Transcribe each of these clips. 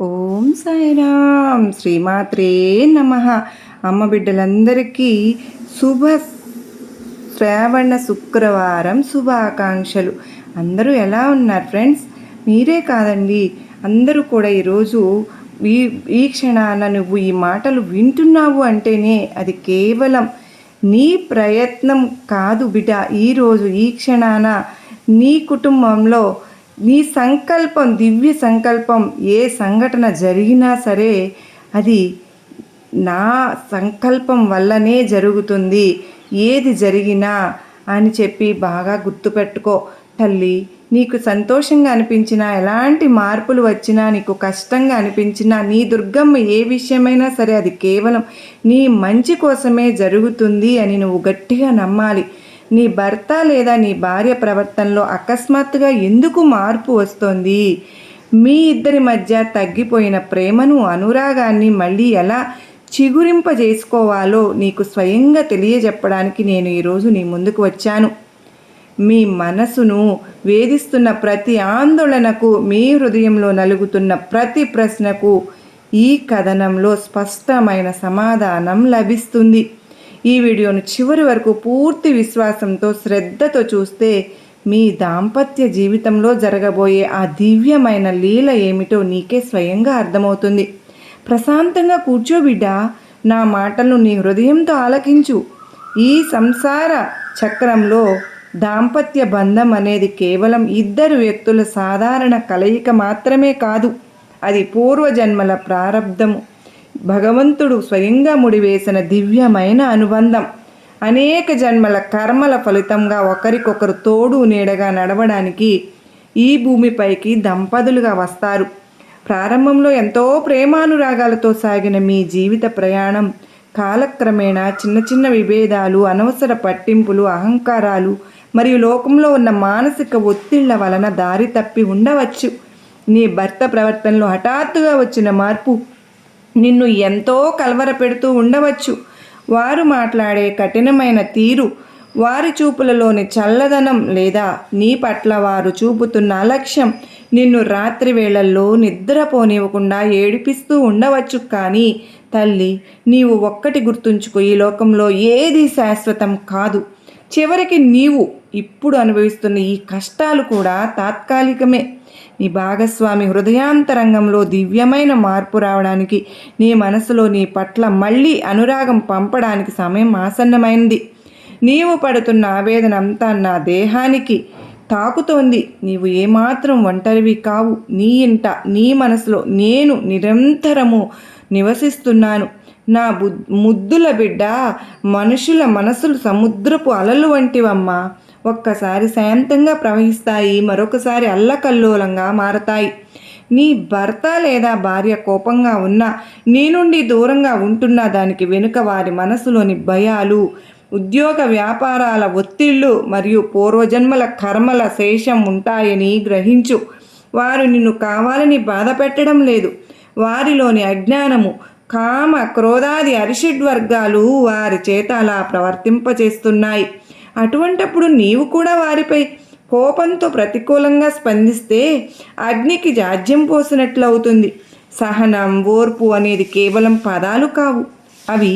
ఓం సాయిరామ్ శ్రీమాత్రే నమః. అమ్మ బిడ్డలందరికీ శుభ శ్రావణ శుక్రవారం శుభాకాంక్షలు. అందరూ ఎలా ఉన్నారు ఫ్రెండ్స్? మీరే కాదండి, అందరూ కూడా ఈరోజు ఈ క్షణాన నువ్వు ఈ మాటలు వింటున్నావు అంటేనే అది కేవలం నీ ప్రయత్నం కాదు బిడ్డ. ఈరోజు ఈ క్షణాన నీ కుటుంబంలో నీ సంకల్పం, దివ్య సంకల్పం, ఏ సంఘటన జరిగినా సరే అది నా సంకల్పం వల్లనే జరుగుతుంది, ఏది జరిగినా అని చెప్పి బాగా గుర్తుపెట్టుకో తల్లి. నీకు సంతోషంగా అనిపించినా, ఎలాంటి మార్పులు వచ్చినా, నీకు కష్టంగా అనిపించినా, నీ దుర్గమ్మ ఏ విషయమైనా సరే అది కేవలం నీ మంచి కోసమే జరుగుతుంది అని నువ్వు గట్టిగా నమ్మాలి. నీ భర్త లేదా నీ భార్య ప్రవర్తనలో అకస్మాత్తుగా ఎందుకు మార్పు వస్తోంది? మీ ఇద్దరి మధ్య తగ్గిపోయిన ప్రేమను, అనురాగాన్ని మళ్ళీ ఎలా చిగురింపజేసుకోవాలో నీకు స్వయంగా తెలియజెప్పడానికి నేను ఈరోజు నీ ముందుకు వచ్చాను. మీ మనసును వేధిస్తున్న ప్రతి ఆందోళనకు, మీ హృదయంలో నలుగుతున్న ప్రతి ప్రశ్నకు ఈ కథనంలో స్పష్టమైన సమాధానం లభిస్తుంది. ఈ వీడియోను చివరి వరకు పూర్తి విశ్వాసంతో, శ్రద్ధతో చూస్తే మీ దాంపత్య జీవితంలో జరగబోయే ఆ దివ్యమైన లీల ఏమిటో నీకే స్వయంగా అర్థమవుతుంది. ప్రశాంతంగా కూర్చోబిడ్డా, నా మాటలను నీ హృదయంతో ఆలకించు. ఈ సంసార చక్రంలో దాంపత్య బంధం అనేది కేవలం ఇద్దరు వ్యక్తుల సాధారణ కలయిక మాత్రమే కాదు, అది పూర్వజన్మల ప్రారబ్ధము, భగవంతుడు స్వయంగా ముడివేసిన దివ్యమైన అనుబంధం. అనేక జన్మల కర్మల ఫలితంగా ఒకరికొకరు తోడు నీడగా నడవడానికి ఈ భూమిపైకి దంపతులుగా వస్తారు. ప్రారంభంలో ఎంతో ప్రేమానురాగాలతో సాగిన మీ జీవిత ప్రయాణం కాలక్రమేణా చిన్న చిన్న విభేదాలు, అనవసర పట్టింపులు, అహంకారాలు మరియు లోకంలో ఉన్న మానసిక ఒత్తిళ్ల వలన దారి తప్పి ఉండవచ్చు. నీ భర్త ప్రవర్తనలో హఠాత్తుగా వచ్చిన మార్పు నిన్ను ఎంతో కలవరపెడుతూ ఉండవచ్చు. వారు మాట్లాడే కఠినమైన తీరు, వారి చూపులలోని చల్లదనం లేదా నీ పట్ల వారు చూపుతున్న అలక్ష్యం నిన్ను రాత్రి వేళల్లో నిద్రపోనివ్వకుండా ఏడిపిస్తూ ఉండవచ్చు. కానీ తల్లి, నీవు ఒక్కటి గుర్తుంచుకో, ఈ లోకంలో ఏది శాశ్వతం కాదు. చివరికి నీవు ఇప్పుడు అనుభవిస్తున్న ఈ కష్టాలు కూడా తాత్కాలికమే. నీ భాగస్వామి హృదయాంతరంగంలో దివ్యమైన మార్పు రావడానికి, నీ మనసులో నీ పట్ల మళ్ళీ అనురాగం పంపడానికి సమయం ఆసన్నమైంది. నీవు పడుతున్న ఆవేదన అంతా నా దేహానికి తాకుతోంది. నీవు ఏమాత్రం ఒంటరివి కావు. నీ ఇంట, నీ మనసులో నేను నిరంతరము నివసిస్తున్నాను. నా ముద్దుల బిడ్డ, మనుషుల మనసులు సముద్రపు అలలు వంటివమ్మా. ఒక్కసారి శాంతంగా ప్రవహిస్తాయి, మరొకసారి అల్లకల్లోలంగా మారతాయి. నీ భర్త లేదా భార్య కోపంగా ఉన్నా, నీ నుండి దూరంగా ఉంటున్నా దానికి వెనుక వారి మనసులోని భయాలు, ఉద్యోగ వ్యాపారాల ఒత్తిళ్ళు మరియు పూర్వజన్మల కర్మల శేషం ఉంటాయని గ్రహించు. వారు నిన్ను కావాలని బాధ పెట్టడం లేదు. వారిలోని అజ్ఞానము, కామ, క్రోధాది అరిషడ్వర్గాలు వారి చేత అలా ప్రవర్తింపచేస్తున్నాయి. అటువంటప్పుడు నీవు కూడా వారిపై కోపంతో ప్రతికూలంగా స్పందిస్తే అగ్నికి జాజ్యం పోసినట్లు అవుతుంది. సహనం, ఓర్పు అనేది కేవలం పదాలు కావు, అవి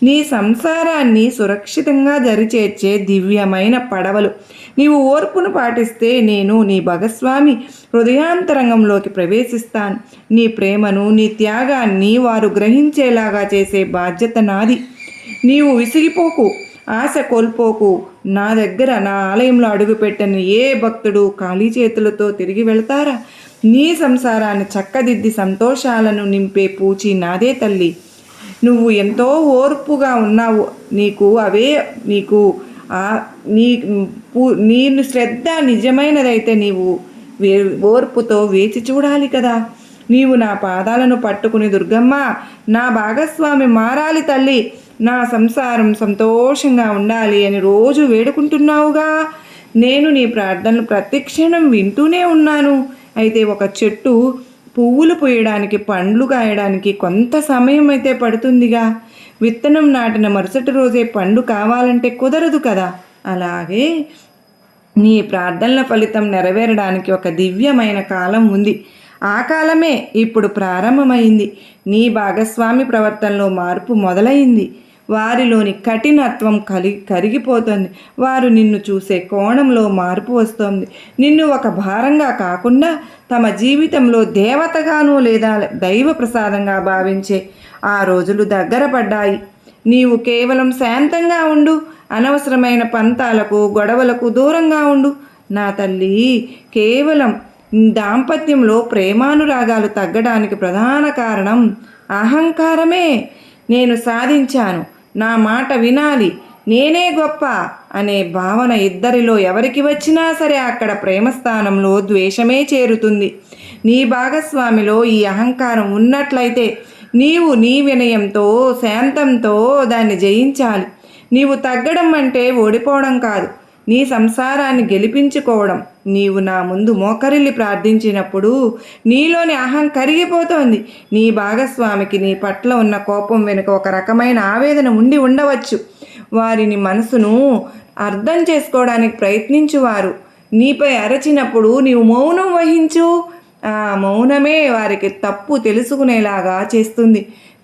నీ సంసారాన్ని సురక్షితంగా దరిచేర్చే దివ్యమైన పడవలు. నీవు ఓర్పును పాటిస్తే నేను, నీ భాగస్వామి హృదయాంతరంగంలోకి ప్రవేశిస్తాను. నీ ప్రేమను, నీ త్యాగాన్ని వారు గ్రహించేలాగా చేసే బాధ్యత నాది. నీవు విసిగిపోకు, ఆశ కోల్పోకు. నా దగ్గర, నా ఆలయంలో అడుగుపెట్టని ఏ భక్తుడు ఖాళీ చేతులతో తిరిగి వెళ్తారా? నీ సంసారాన్ని చక్కదిద్ది సంతోషాలను నింపే పూచి నాదే తల్లి. నువ్వు ఎంతో ఓర్పుగా ఉన్నావు. నీ శ్రద్ధ నిజమైనదైతే నీవు ఓర్పుతో వేచి చూడాలి కదా. నీవు నా పాదాలను పట్టుకుని, దుర్గమ్మ, నా భాగస్వామి మారాలి తల్లి, నా సంసారం సంతోషంగా ఉండాలి అని రోజు వేడుకుంటున్నావుగా. నేను నీ ప్రార్థనలు ప్రతిక్షణం వింటూనే ఉన్నాను. అయితే ఒక చెట్టు పువ్వులు పూయడానికి, పండ్లు కాయడానికి కొంత సమయం అయితే పడుతుందిగా. విత్తనం నాటిన మరుసటి రోజే పండు కావాలంటే కుదరదు కదా. అలాగే నీ ప్రార్థనల ఫలితం నెరవేరడానికి ఒక దివ్యమైన కాలం ఉంది. ఆ కాలమే ఇప్పుడు ప్రారంభమైంది. నీ భాగస్వామి ప్రవర్తనలో మార్పు మొదలైంది. వారిలోని కఠినత్వం కరిగిపోతుంది. వారు నిన్ను చూసే కోణంలో మార్పు వస్తోంది. నిన్ను ఒక భారంగా కాకుండా తమ జీవితంలో దేవతగానో లేదా దైవ ప్రసాదంగా భావించే ఆ రోజులు దగ్గర పడ్డాయి. నీవు కేవలం శాంతంగా ఉండు. అనవసరమైన పంతాలకు గొడవలకు దూరంగా ఉండు. నా తల్లి, కేవలం దాంపత్యంలో ప్రేమానురాగాలు తగ్గడానికి ప్రధాన కారణం అహంకారమే. నేను సాధించాను, నా మాట వినాలి, నేనే గొప్ప అనే భావన ఇద్దరిలో ఎవరికి వచ్చినా సరే అక్కడ ప్రేమ స్థానంలో ద్వేషమే చేరుతుంది. నీ భాగస్వామిలో ఈ అహంకారం ఉన్నట్లయితే నీవు నీ వినయంతో శాంతంతో దాన్ని జయించాలి. నీవు తగ్గడం అంటే ఓడిపోవడం కాదు, నీ సంసారాన్ని గెలిపించుకోవడం. నీవు నా ముందు మోకరిల్లి ప్రార్థించినప్పుడు నీలోని అహం కరిగిపోతోంది. నీ భాగస్వామికి నీ పట్ల ఉన్న కోపం వెనుక ఒక రకమైన ఆవేదన ఉండి ఉండవచ్చు. వారిని మనసును అర్థం చేసుకోవడానికి ప్రయత్నించువారు నీపై అరచినప్పుడు నీవు మౌనం వహించు. ఆ మౌనమే వారికి తప్పు తెలుసుకునేలాగా చేస్తుంది.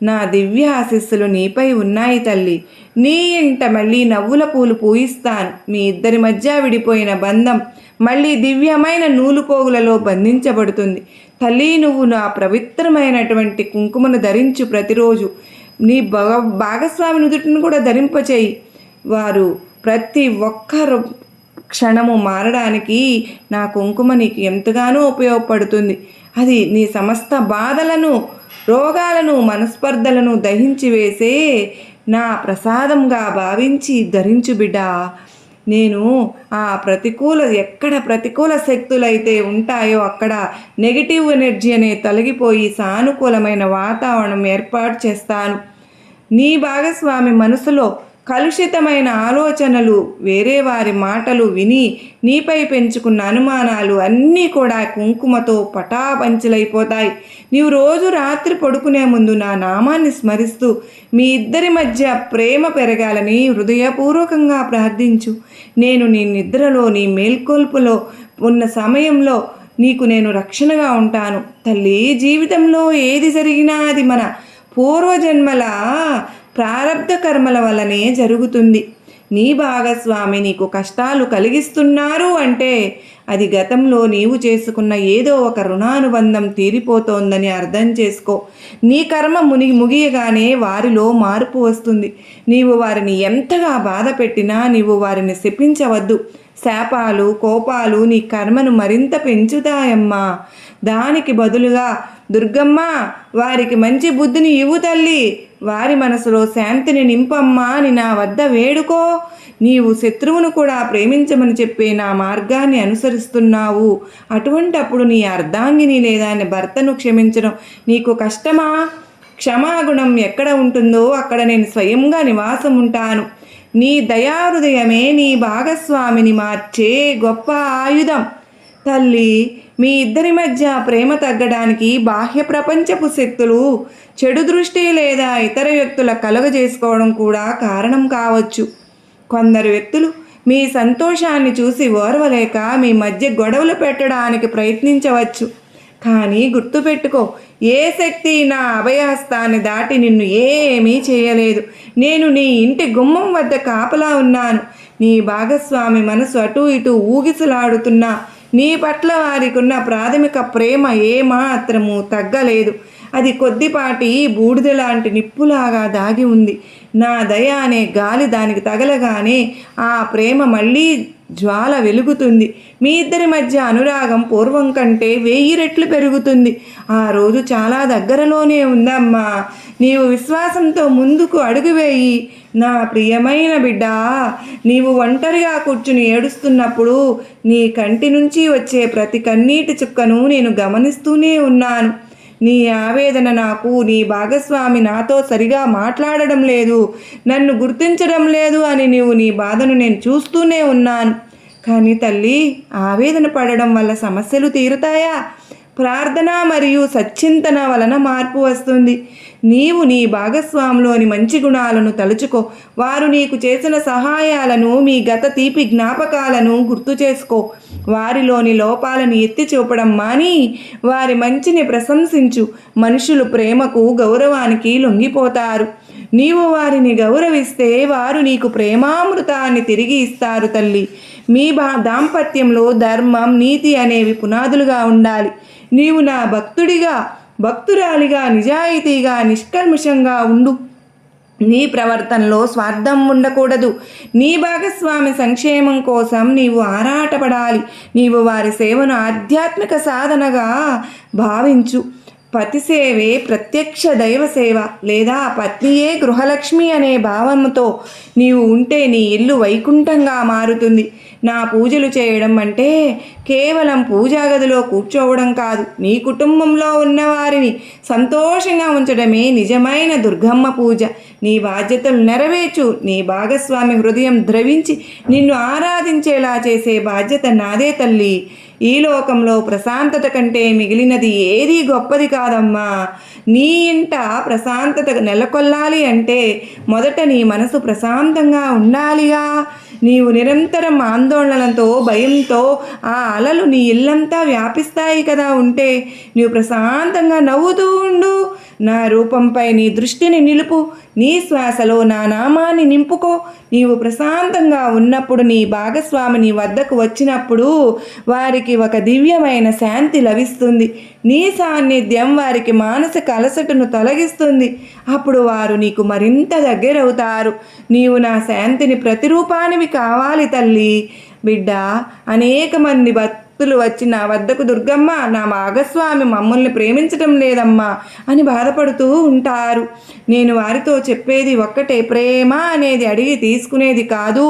నా దివ్య ఆశీస్సులు నీపై ఉన్నాయి తల్లి. నీ ఇంట మళ్ళీ నవ్వుల పూలు పూయిస్తాను. మీ ఇద్దరి మధ్య విడిపోయిన బంధం మళ్ళీ దివ్యమైన నూలుపోగులలో బంధించబడుతుంది. తల్లి, నువ్వు నా పవిత్రమైనటువంటి కుంకుమను ధరించు. ప్రతిరోజు నీ భాగస్వామి నుదుటిని కూడా ధరింపచేయి. వారు ప్రతి ఒక్కరు క్షణము మారడానికి నా కుంకుమ నీకు ఎంతగానో ఉపయోగపడుతుంది. అది నీ సమస్త బాధలను, రోగాలను, మనస్పర్ధలను దహించి వేసే నా ప్రసాదంగా భావించి ధరించు బిడ్డా. నేను ఎక్కడ ప్రతికూల శక్తులైతే ఉంటాయో అక్కడ నెగిటివ్ ఎనర్జీ అనే తొలగిపోయి సానుకూలమైన వాతావరణం ఏర్పాటు చేస్తాను. నీ భాగస్వామి మనసులో కలుషితమైన ఆలోచనలు, వేరే వారి మాటలు విని నీపై పెంచుకున్న అనుమానాలు అన్నీ కూడా కుంకుమతో పటాపంచలైపోతాయి. నీవు రోజు రాత్రి పడుకునే ముందు నా నామాన్ని స్మరిస్తూ మీ ఇద్దరి మధ్య ప్రేమ పెరగాలని హృదయపూర్వకంగా ప్రార్థించు. నేను నీ నిద్రలో, నీ మేల్కొల్పులో ఉన్న సమయంలో నీకు నేను రక్షణగా ఉంటాను. తల్లి, జీవితంలో ఏది జరిగినా అది మన పూర్వజన్మల ప్రారబ్ధ కర్మల వల్లనే జరుగుతుంది. నీ భాగస్వామి నీకు కష్టాలు కలిగిస్తున్నారు అంటే అది గతంలో నీవు చేసుకున్న ఏదో ఒక రుణానుబంధం తీరిపోతోందని అర్థం చేసుకో. నీ కర్మ ముగియగానే వారిలో మార్పు వస్తుంది. నీవు వారిని ఎంతగా బాధ పెట్టినా నీవు వారిని శపించవద్దు. శాపాలు, కోపాలు నీ కర్మను మరింత పెంచుతాయమ్మా. దానికి బదులుగా దుర్గమ్మ, వారికి మంచి బుద్ధిని ఇవ్వు తల్లి, వారి మనసులో శాంతిని నింపమ్మా అని నా వద్ద వేడుకో. నీవు శత్రువును కూడా ప్రేమించమని చెప్పే నా మార్గాన్ని అనుసరిస్తున్నావు. అటువంటప్పుడు నీ అర్ధాంగిని లేదా నీ భర్తను క్షమించడం నీకు కష్టమా? క్షమాగుణం ఎక్కడ ఉంటుందో అక్కడ నేను స్వయంగా నివాసం ఉంటాను. నీ దయాహృదయమే నీ భాగస్వామిని మార్చే గొప్ప ఆయుధం. తల్లి, మీ ఇద్దరి మధ్య ప్రేమ తగ్గడానికి బాహ్య ప్రపంచపు శక్తులు, చెడు దృష్టి లేదా ఇతర వ్యక్తుల కలుగజేసుకోవడం కూడా కారణం కావచ్చు. కొందరు వ్యక్తులు మీ సంతోషాన్ని చూసి ఓర్వలేక మీ మధ్య గొడవలు పెట్టడానికి ప్రయత్నించవచ్చు. కానీ గుర్తుపెట్టుకో, ఏ శక్తి నా అభయహస్తాన్ని దాటి నిన్ను ఏమీ చేయలేదు. నేను నీ ఇంటి గుమ్మం వద్ద కాపలా ఉన్నాను. నీ భాగస్వామి మనసు అటూ ఇటూ ఊగిసలాడుతున్నా నీ పట్ల వారికి ఉన్న ప్రాథమిక ప్రేమ ఏమాత్రము తగ్గలేదు. అది కొద్దిపాటి బూడిద లాంటి నిప్పులాగా దాగి ఉంది. నా దయ అనే గాలి దానికి తగలగానే ఆ ప్రేమ మళ్ళీ జ్వాల వెలుగుతుంది. మీ ఇద్దరి మధ్య అనురాగం పూర్వం కంటే 1000 రెట్లు పెరుగుతుంది. ఆ రోజు చాలా దగ్గరలోనే ఉందమ్మా. నీవు విశ్వాసంతో ముందుకు అడుగు వేయి. నా ప్రియమైన బిడ్డ, నీవు ఒంటరిగా కూర్చుని ఏడుస్తున్నప్పుడు నీ కంటి నుంచి వచ్చే ప్రతి కన్నీటి చుక్కను నేను గమనిస్తూనే ఉన్నాను. నీ ఆవేదన నాకు, నీ భాగస్వామి నాతో సరిగా మాట్లాడడం లేదు, నన్ను గుర్తించడం లేదు అని నీ బాధను నేను చూస్తూనే ఉన్నాను. కానీ తల్లి, ఆవేదన పడడం వల్ల సమస్యలు తీరుతాయా? ప్రార్థన మరియు సచ్చింతన వలన మార్పు వస్తుంది. నీవు నీ భాగస్వామిలోని మంచి గుణాలను తలుచుకో. వారు నీకు చేసిన సహాయాలను, మీ గత తీపి జ్ఞాపకాలను గుర్తు చేసుకో. వారిలోని లోపాలను ఎత్తి చూపడం మాని వారి మంచిని ప్రశంసించు. మనుషులు ప్రేమకు, గౌరవానికి లొంగిపోతారు. నీవు వారిని గౌరవిస్తే వారు నీకు ప్రేమామృతాన్ని తిరిగి ఇస్తారు తల్లి. మీ దాంపత్యంలో ధర్మం, నీతి అనేవి పునాదులుగా ఉండాలి. నీవు నా భక్తురాలిగా నిజాయితీగా నిష్కల్మషంగా ఉండు. నీ ప్రవర్తనలో స్వార్థం ఉండకూడదు. నీ భాగస్వామి సంక్షేమం కోసం నీవు ఆరాటపడాలి. నీవు వారి సేవను ఆధ్యాత్మిక సాధనగా భావించు. పతి సేవే ప్రత్యక్ష దైవ సేవ, లేదా పత్నియే గృహలక్ష్మి అనే భావంతో నీవు ఉంటే నీ ఇల్లు వైకుంఠంగా మారుతుంది. నా పూజలు చేయడం అంటే కేవలం పూజా గదిలో కూర్చోవడం కాదు. నీ కుటుంబంలో ఉన్నవారిని సంతోషంగా ఉంచడమే నిజమైన దుర్గమ్మ పూజ. నీ బాధ్యతలు నెరవేర్చు. నీ భాగస్వామి హృదయం ద్రవించి నిన్ను ఆరాధించేలా చేసే బాధ్యత నాదే తల్లి. ఈ లోకంలో ప్రశాంతత కంటే మిగిలినది ఏదీ గొప్పది కాదమ్మా. నీ ఇంట ప్రశాంతత నెలకొల్లాలి అంటే మొదట నీ మనసు ప్రశాంతంగా ఉండాలిగా. నీవు నిరంతరం ఆందోళనలతో, భయంతో ఆ అలలు నీ ఇల్లంతా వ్యాపిస్తాయి కదా. ఉంటే నీవు ప్రశాంతంగా నవ్వుతూ ఉండు. నా రూపంపై నీ దృష్టిని నిలుపు. నీ శ్వాసలో నా నామాన్ని నింపుకో. నీవు ప్రశాంతంగా ఉన్నప్పుడు నీ భాగస్వామి నీ వద్దకు వచ్చినప్పుడు వారికి ఒక దివ్యమైన శాంతి లభిస్తుంది. నీ సాన్నిధ్యం వారికి మానసిక అలసటను తొలగిస్తుంది. అప్పుడు వారు నీకు మరింత దగ్గరవుతారు. నీవు నా శాంతిని ప్రతిరూపానివి కావాలి తల్లి. బిడ్డ, అనేక మంది భక్తులు వచ్చి నా వద్దకు దుర్గమ్మ, నా భాగస్వామి మమ్మల్ని ప్రేమించటం లేదమ్మా అని బాధపడుతూ ఉంటారు. నేను వారితో చెప్పేది ఒక్కటే, ప్రేమ అనేది అడిగి తీసుకునేది కాదు,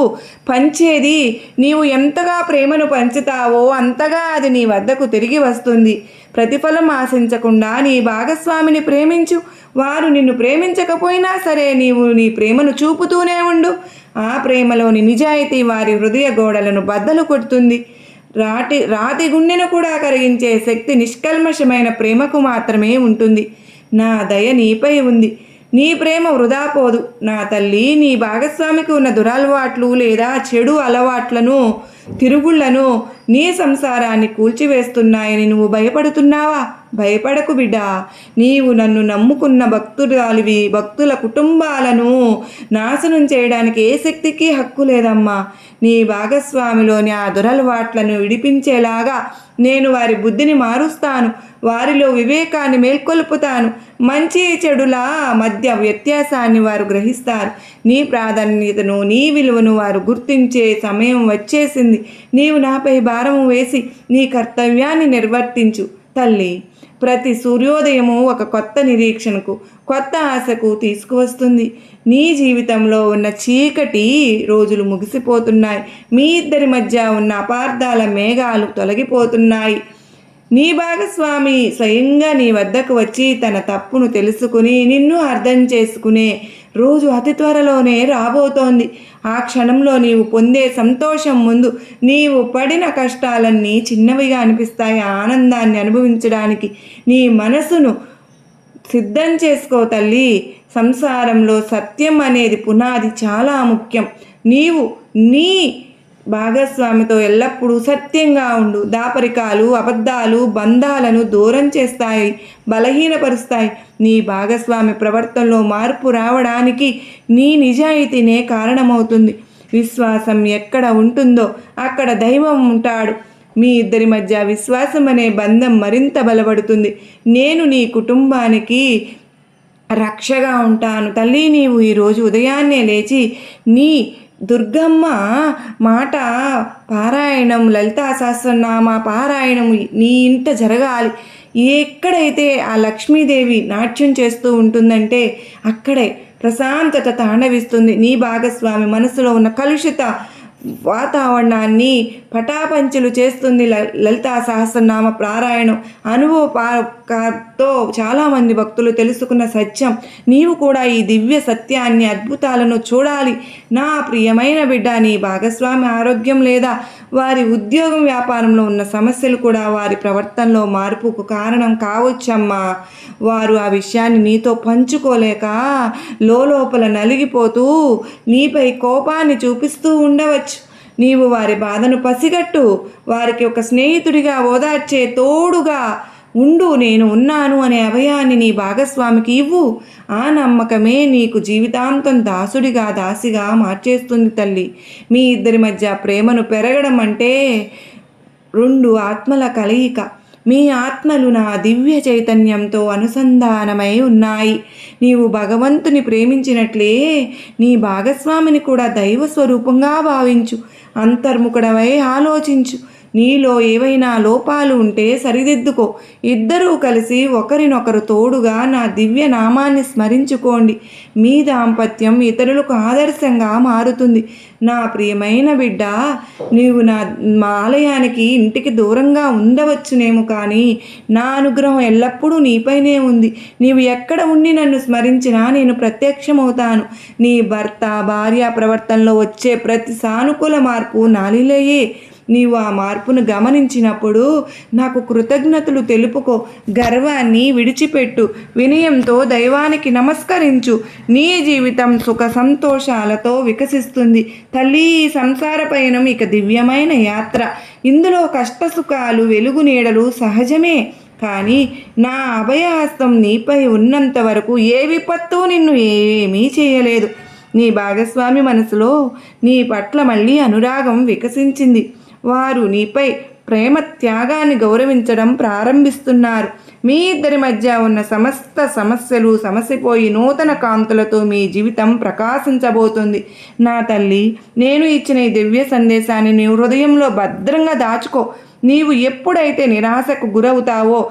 పంచేది. నీవు ఎంతగా ప్రేమను పంచుతావో అంతగా అది నీ వద్దకు తిరిగి వస్తుంది. ప్రతిఫలం ఆశించకుండా నీ భాగస్వామిని ప్రేమించు. వారు నిన్ను ప్రేమించకపోయినా సరే నీవు నీ ప్రేమను చూపుతూనే ఉండు. ఆ ప్రేమలోని నిజాయితీ వారి హృదయ గోడలను బద్దలు కొడుతుంది. రాతి గుండెను కూడా కరిగించే శక్తి నిష్కల్మషమైన ప్రేమకు మాత్రమే ఉంటుంది. నా దయ నీపై ఉంది. నీ ప్రేమ వృధా పోదు నా తల్లి. నీ భాగస్వామికి ఉన్న దురలవాట్లు లేదా చెడు అలవాట్లను, తిరుగుళ్లను నీ సంసారాన్ని కూల్చివేస్తున్నాయని నువ్వు భయపడుతున్నావా? భయపడకు బిడ్డ. నీవు నన్ను నమ్ముకున్న భక్తురాలివి. భక్తుల కుటుంబాలను నాశనం చేయడానికి ఏ శక్తికి హక్కు లేదమ్మా. నీ భాగస్వామిలోని ఆ దురలవాట్లను విడిపించేలాగా నేను వారి బుద్ధిని మారుస్తాను. వారిలో వివేకాన్ని మేల్కొల్పుతాను. మంచి చెడుల మధ్య వ్యత్యాసాన్ని వారు గ్రహిస్తారు. నీ ప్రాధాన్యతను, నీ విలువను వారు గుర్తించే సమయం వచ్చేసింది. నీవు నాపై భారము వేసి నీ కర్తవ్యాన్ని నిర్వర్తించు తల్లి. ప్రతి సూర్యోదయము ఒక కొత్త నిరీక్షణకు, కొత్త ఆశకు తీసుకువస్తుంది. నీ జీవితంలో ఉన్న చీకటి రోజులు ముగిసిపోతున్నాయి. మీ ఇద్దరి మధ్య ఉన్న అపార్థాల మేఘాలు తొలగిపోతున్నాయి. నీ భాగస్వామి స్వయంగా నీ వద్దకు వచ్చి తన తప్పును తెలుసుకుని నిన్ను అర్థం చేసుకునే రోజు అతి త్వరలోనే రాబోతోంది. ఆ క్షణంలో నీవు పొందే సంతోషం ముందు నీవు పడిన కష్టాలన్నీ చిన్నవిగా అనిపిస్తాయి. ఆనందాన్ని అనుభవించడానికి నీ మనసును సిద్ధం చేసుకో తల్లి. సంసారంలో సత్యం అనేది పునాది, చాలా ముఖ్యం. నీవు నీ భాగస్వామితో ఎల్లప్పుడూ సత్యంగా ఉండు. దాపరికాలు, అబద్ధాలు బంధాలను దూరం చేస్తాయి, బలహీనపరుస్తాయి. నీ భాగస్వామి ప్రవర్తనలో మార్పు రావడానికి నీ నిజాయితీనే కారణమవుతుంది. విశ్వాసం ఎక్కడ ఉంటుందో అక్కడ దైవం ఉంటాడు. మీ ఇద్దరి మధ్య విశ్వాసం అనే బంధం మరింత బలపడుతుంది. నేను నీ కుటుంబానికి రక్షగా ఉంటాను తల్లి. నీవు ఈరోజు ఉదయాన్నే లేచి నీ దుర్గమ్మ మాట పారాయణం, లలితా సహస్రనామ పారాయణం నీ ఇంట జరగాలి. ఎక్కడైతే ఆ లక్ష్మీదేవి నాట్యం చేస్తూ ఉంటుందంటే అక్కడే ప్రశాంతత తాండవిస్తుంది. నీ భాగస్వామి మనసులో ఉన్న కలుషిత వాతావరణాన్ని పటాపంచలు చేస్తుంది. లలితా సహస్రనామ పారాయణం అనుభవతో చాలామంది భక్తులు తెలుసుకున్న సత్యం. నీవు కూడా ఈ దివ్య సత్యాన్ని, అద్భుతాలను చూడాలి. నా ప్రియమైన బిడ్డ, నీ భాగస్వామి ఆరోగ్యం లేదా వారి ఉద్యోగం వ్యాపారంలో ఉన్న సమస్యలు కూడా వారి ప్రవర్తనలో మార్పుకు కారణం కావచ్చమ్మా. వారు ఆ విషయాన్ని నీతో పంచుకోలేక లోపల నలిగిపోతూ నీపై కోపాన్ని చూపిస్తూ ఉండవచ్చు. నీవు వారి బాధను పసిగట్టు. వారికి ఒక స్నేహితుడిగా, ఓదార్చే తోడుగా ఉండు. నేను ఉన్నాను అనే అభయాన్ని నీ భాగస్వామికి ఇవ్వు. ఆ నమ్మకమే నీకు జీవితాంతం దాసుడిగా, దాసిగా మార్చేస్తుంది తల్లి. మీ ఇద్దరి మధ్య ప్రేమను పెరగడం అంటే రెండు ఆత్మల కలయిక. మీ ఆత్మలు నా దివ్య చైతన్యంతో అనుసంధానమై ఉన్నాయి. నీవు భగవంతుని ప్రేమించినట్లే నీ భాగస్వామిని కూడా దైవ స్వరూపంగా భావించు. అంతర్ముఖుడవై ఆలోచించు. నీలో ఏవైనా లోపాలు ఉంటే సరిదిద్దుకో. ఇద్దరూ కలిసి ఒకరినొకరు తోడుగా నా దివ్య నామాన్ని స్మరించుకోండి. మీ దాంపత్యం ఇతరులకు ఆదర్శంగా మారుతుంది. నా ప్రియమైన బిడ్డ, నీవు మా ఆలయానికి, ఇంటికి దూరంగా ఉండవచ్చునేమో, కానీ నా అనుగ్రహం ఎల్లప్పుడూ నీపైనే ఉంది. నీవు ఎక్కడ ఉండి నన్ను స్మరించినా నేను ప్రత్యక్షమవుతాను. నీ భర్త, భార్య ప్రవర్తనలో వచ్చే ప్రతి సానుకూల మార్పు నాలిలేయే. నీవు ఆ మార్పును గమనించినప్పుడు నాకు కృతజ్ఞతలు తెలుపుకో. గర్వాన్ని విడిచిపెట్టు. వినయంతో దైవానికి నమస్కరించు. నీ జీవితం సుఖ సంతోషాలతో వికసిస్తుంది. తల్లి, ఈ సంసార పయనం ఇక దివ్యమైన యాత్ర. ఇందులో కష్టసుఖాలు, వెలుగు నీడలు సహజమే. కానీ నా అభయహస్తం నీపై ఉన్నంత వరకు ఏ విపత్తు నిన్ను ఏమీ చేయలేదు. నీ భాగస్వామి మనసులో నీ పట్ల మళ్ళీ అనురాగం వికసించింది. వారు నీపై ప్రేమ త్యాగాన్ని గౌరవించడం ప్రారంభిస్తున్నారు. మీ ఇద్దరి మధ్య ఉన్న సమస్త సమస్యలు సమసిపోయి నూతన కాంతులతో మీ జీవితం ప్రకాశించబోతుంది. నా తల్లి, నేను ఇచ్చిన ఈ దివ్య సందేశాన్ని నీ హృదయంలో భద్రంగా దాచుకో. నీవు ఎప్పుడైతే నిరాశకు గురవుతావో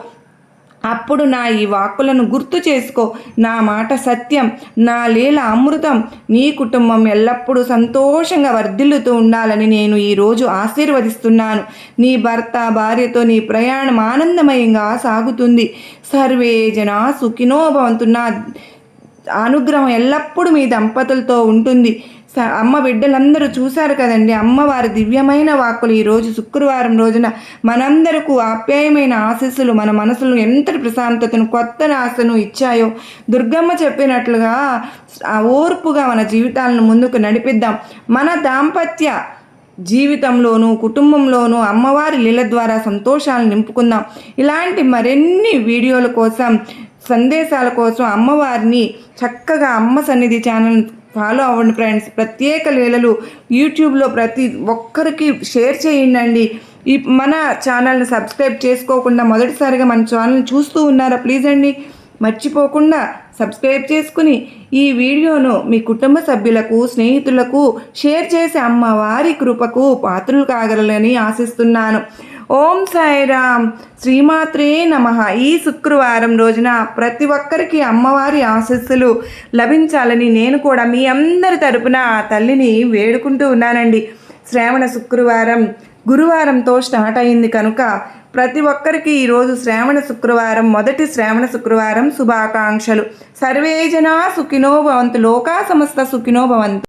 అప్పుడు నా ఈ వాక్కులను గుర్తు చేసుకో. నా మాట సత్యం, నా లీల అమృతం. నీ కుటుంబం ఎల్లప్పుడూ సంతోషంగా వర్ధిల్లుతూ ఉండాలని నేను ఈరోజు ఆశీర్వదిస్తున్నాను. నీ భర్త, భార్యతో నీ ప్రయాణం ఆనందమయంగా సాగుతుంది. సర్వే జనా సుఖినో భవంతు. నా అనుగ్రహం ఎల్లప్పుడూ మీ దంపతులతో ఉంటుంది. అమ్మ బిడ్డలందరూ చూశారు కదండి, అమ్మవారి దివ్యమైన వాక్కులు ఈరోజు శుక్రవారం రోజున మనందరకు ఆప్యాయమైన ఆశీస్సులు మన మనసులను ఎంతటి ప్రశాంతతను, కొత్త ఆశను ఇచ్చాయో. దుర్గమ్మ చెప్పినట్లుగా ఓర్పుగా మన జీవితాలను ముందుకు నడిపిద్దాం. మన దాంపత్య జీవితంలోనూ కుటుంబంలోనూ అమ్మవారి లీల ద్వారా సంతోషాలను నింపుకుందాం. ఇలాంటి మరిన్ని వీడియోల కోసం, సందేశాల కోసం అమ్మవారిని చక్కగా అమ్మ సన్నిధి ఛానల్ ఫాలో అవ్వండి ఫ్రెండ్స్. ప్రత్యేక లీలలు యూట్యూబ్లో ప్రతి ఒక్కరికి షేర్ చేయండి. ఈ మన ఛానల్ని సబ్స్క్రైబ్ చేసుకోకుండా మొదటిసారిగా మన ఛానల్ని చూస్తూ ఉన్నారా, ప్లీజ్ అండి మర్చిపోకుండా సబ్స్క్రైబ్ చేసుకుని ఈ వీడియోను మీ కుటుంబ సభ్యులకు, స్నేహితులకు షేర్ చేసి అమ్మవారి కృపకు పాత్రలు కాగలరని ఆశిస్తున్నాను. ఓం సాయిరామ్. శ్రీమాత్రే నమః. ఈ శుక్రవారం రోజున ప్రతి ఒక్కరికి అమ్మవారి ఆశీస్సులు లభించాలని నేను కూడా మీ అందరి తరపున ఆ తల్లిని వేడుకుంటూ ఉన్నానండి. శ్రావణ శుక్రవారం గురువారంతో స్టార్ట్ అయింది కనుక ప్రతి ఒక్కరికి ఈరోజు శ్రావణ శుక్రవారం, మొదటి శ్రావణ శుక్రవారం శుభాకాంక్షలు. సర్వే జనా సుఖినో భవంతు. లోకా సమస్త సుఖినో భవంతు.